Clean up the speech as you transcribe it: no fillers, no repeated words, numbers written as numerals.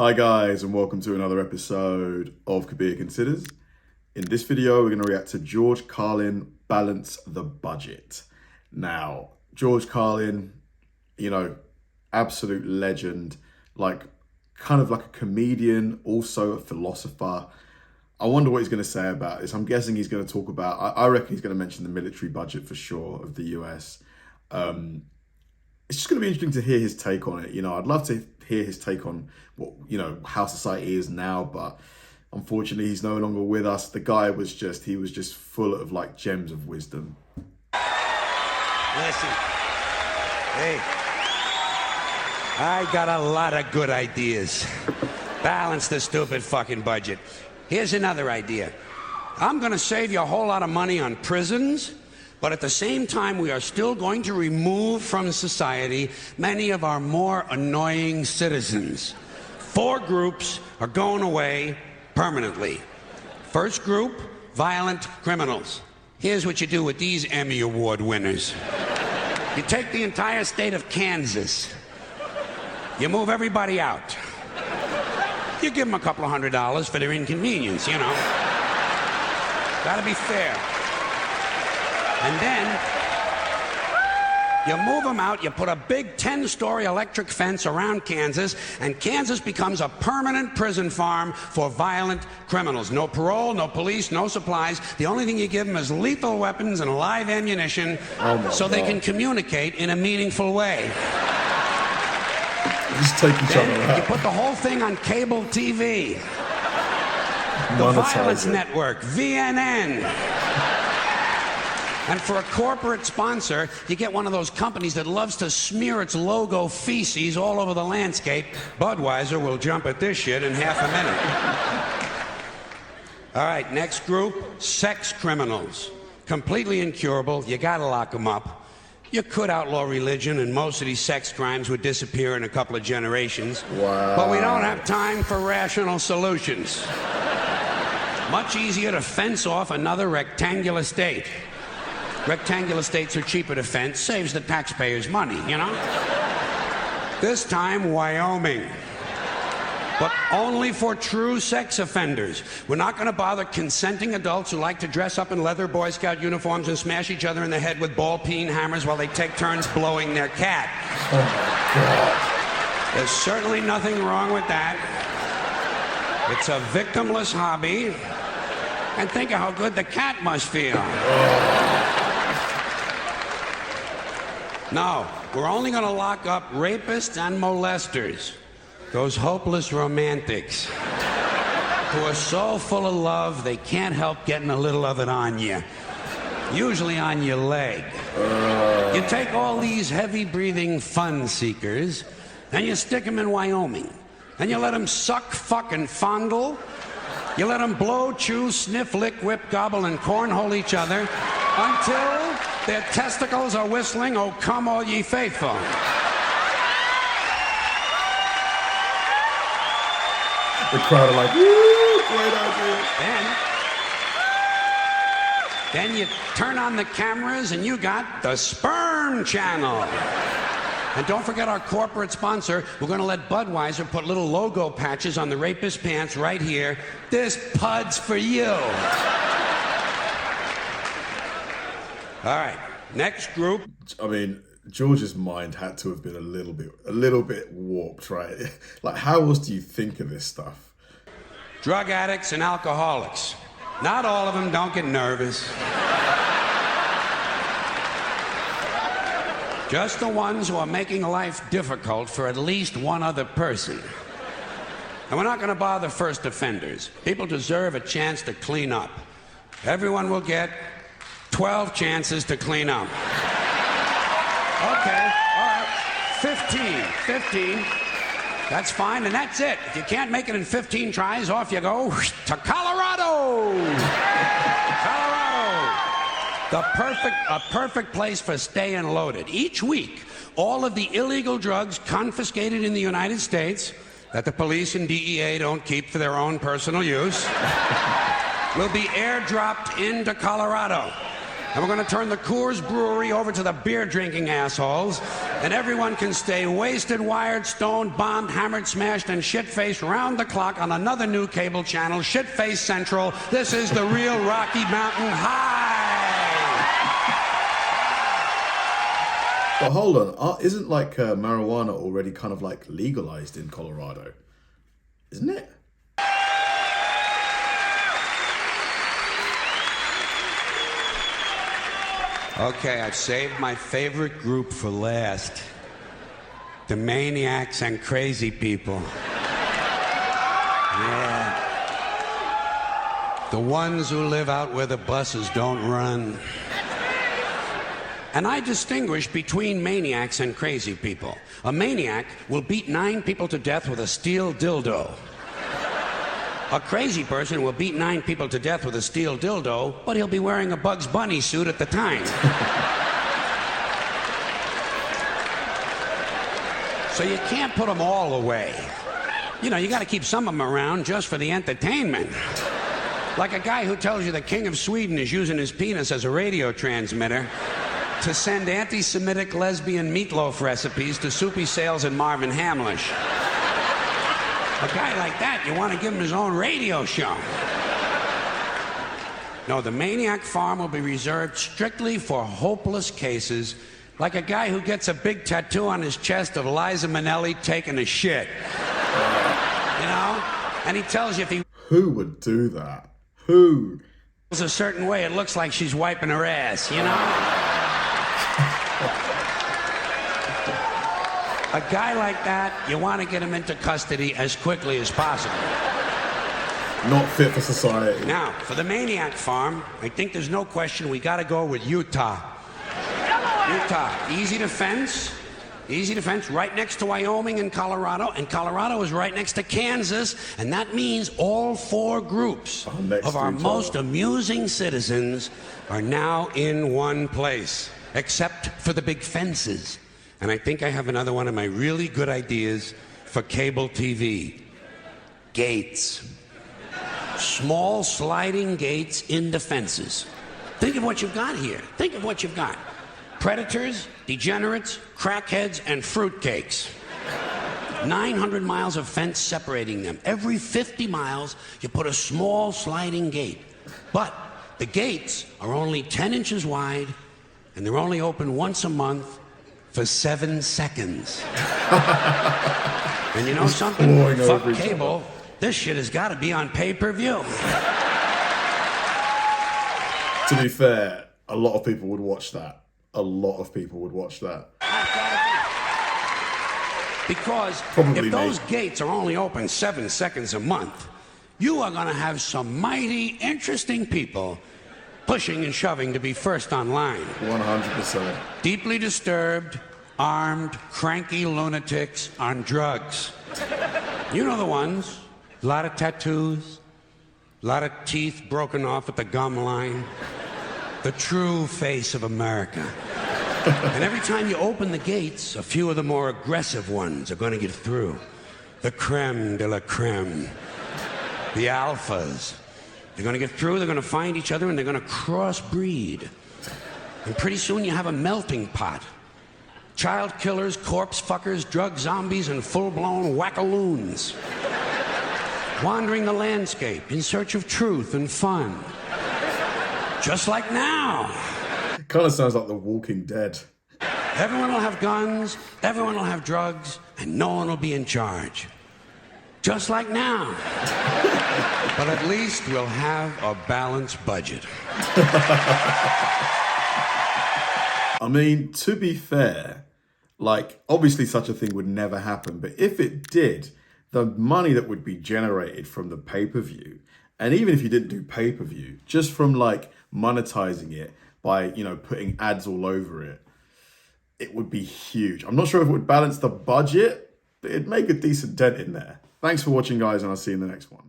Hi guys, and welcome to another episode of Kabir Considers. In this video, we're going to react to George Carlin, Balance the Budget. Now, George Carlin, absolute legend, kind of like a comedian, also a philosopher. I wonder what he's going to say about this. I'm guessing he's going to talk about, I reckon he's going to mention the military budget for sure of the US. It's just going to be interesting to hear his take on it. I'd love to hear his take on what, how society is now, but unfortunately he's no longer with us. The guy was just full of gems of wisdom. Listen, hey, I got a lot of good ideas. Balance the stupid fucking budget. Here's another idea. I'm gonna save you a whole lot of money on prisons, but at the same time, we are still going to remove from society many of our more annoying citizens. 4 groups are going away permanently. First group, violent criminals. Here's what you do with these Emmy Award winners. You take the entire state of Kansas. You move everybody out. You give them a couple of $100 for their inconvenience, Gotta be fair. And then you move them out, you put a big 10-story electric fence around Kansas, and Kansas becomes a permanent prison farm for violent criminals. No parole, no police, no supplies. The only thing you give them is lethal weapons and live ammunition so they can communicate in a meaningful way. Just take each other out. You put the whole thing on cable TV. The Violence Network, VNN. And for a corporate sponsor, you get one of those companies that loves to smear its logo feces all over the landscape. Budweiser will jump at this shit in half a minute. All right, next group, sex criminals. Completely incurable, you gotta lock them up. You could outlaw religion and most of these sex crimes would disappear in a couple of generations. Wow. But we don't have time for rational solutions. Much easier to fence off another rectangular state. Rectangular states are cheaper to fence, saves the taxpayers money, This time, Wyoming. But only for true sex offenders. We're not going to bother consenting adults who like to dress up in leather Boy Scout uniforms and smash each other in the head with ball-peen hammers while they take turns blowing their cat. Oh my God. There's certainly nothing wrong with that. It's a victimless hobby. And think of how good the cat must feel. No, we're only going to lock up rapists and molesters. Those hopeless romantics who are so full of love they can't help getting a little of it on you. Usually on your leg. You take all these heavy-breathing fun seekers and you stick them in Wyoming. And you let them suck, fuck, and fondle. You let them blow, chew, sniff, lick, whip, gobble, and cornhole each other until their testicles are whistling, "Oh, come all ye faithful." The crowd are like, woo, great idea. Then you turn on the cameras and you got the Sperm Channel. And don't forget our corporate sponsor. We're going to let Budweiser put little logo patches on the rapist pants right here. This pud's for you. All right, next group. George's mind had to have been a little bit warped, right? How else do you think of this stuff? Drug addicts and alcoholics. Not all of them, don't get nervous. Just the ones who are making life difficult for at least one other person. And we're not going to bother first offenders. People deserve a chance to clean up. Everyone will get 12 chances to clean up. Okay, all right, 15. That's fine, and that's it. If you can't make it in 15 tries, off you go to Colorado. A perfect place for staying loaded. Each week, all of the illegal drugs confiscated in the United States that the police and DEA don't keep for their own personal use will be airdropped into Colorado. And we're going to turn the Coors Brewery over to the beer-drinking assholes And everyone can stay wasted, wired, stoned, bombed, hammered, smashed, and shit-faced round the clock on another new cable channel, Shit-Face Central. This is the real Rocky Mountain High. But hold on, isn't like marijuana already kind of like legalized in Colorado? Isn't it? Okay, I've saved my favorite group for last. The maniacs and crazy people. Yeah. The ones who live out where the buses don't run. And I distinguish between maniacs and crazy people. A maniac will beat 9 people to death with a steel dildo. A crazy person will beat 9 people to death with a steel dildo, but he'll be wearing a Bugs Bunny suit at the time. So you can't put them all away. You know, you got to keep some of them around just for the entertainment. Like a guy who tells you the King of Sweden is using his penis as a radio transmitter to send anti-Semitic lesbian meatloaf recipes to Soupy Sales and Marvin Hamlish. A guy like that, you want to give him his own radio show. No, the Maniac Farm will be reserved strictly for hopeless cases, like a guy who gets a big tattoo on his chest of Liza Minnelli taking a shit. You know? And he tells you if he... Who would do that? Who? ...feels a certain way, it looks like she's wiping her ass, you know? A guy like that, you want to get him into custody as quickly as possible. Not fit for society. Now, for the Maniac Farm, I think there's no question we got to go with Utah. Utah, easy to fence, right next to Wyoming and Colorado is right next to Kansas, and that means all 4 groups of our most amusing citizens are now in one place, except for the big fences. And I think I have another one of my really good ideas for cable TV. Gates. Small sliding gates in the fences. Think of what you've got here. Think of what you've got. Predators, degenerates, crackheads, and fruitcakes. 900 miles of fence separating them. Every 50 miles, you put a small sliding gate. But the gates are only 10 inches wide, and they're only open once a month for 7 seconds. And you know something? Fuck cable. This shit has got to be on pay-per-view. To be fair, a lot of people would watch that. A lot of people would watch that. Because if those gates are only open 7 seconds a month, you are going to have some mighty interesting people pushing and shoving to be first online. 100%. Deeply disturbed, armed, cranky lunatics on drugs. You know the ones. A lot of tattoos, a lot of teeth broken off at the gum line. The true face of America. And every time you open the gates, a few of the more aggressive ones are going to get through. The creme de la creme. The alphas. They're going to get through, they're going to find each other, and they're going to crossbreed. And pretty soon you have a melting pot. Child killers, corpse fuckers, drug zombies, and full-blown wackaloons. Wandering the landscape in search of truth and fun. Just like now. Kind of sounds like The Walking Dead. Everyone will have guns, everyone will have drugs, and no one will be in charge. Just like now. But at least we'll have a balanced budget. I mean, to be fair, like, obviously such a thing would never happen, but if it did, the money that would be generated from the pay-per-view, and even if you didn't do pay-per-view, just from like monetizing it by, you know, putting ads all over it, it would be huge. I'm not sure if it would balance the budget, but it'd make a decent dent in there. Thanks for watching, guys, and I'll see you in the next one.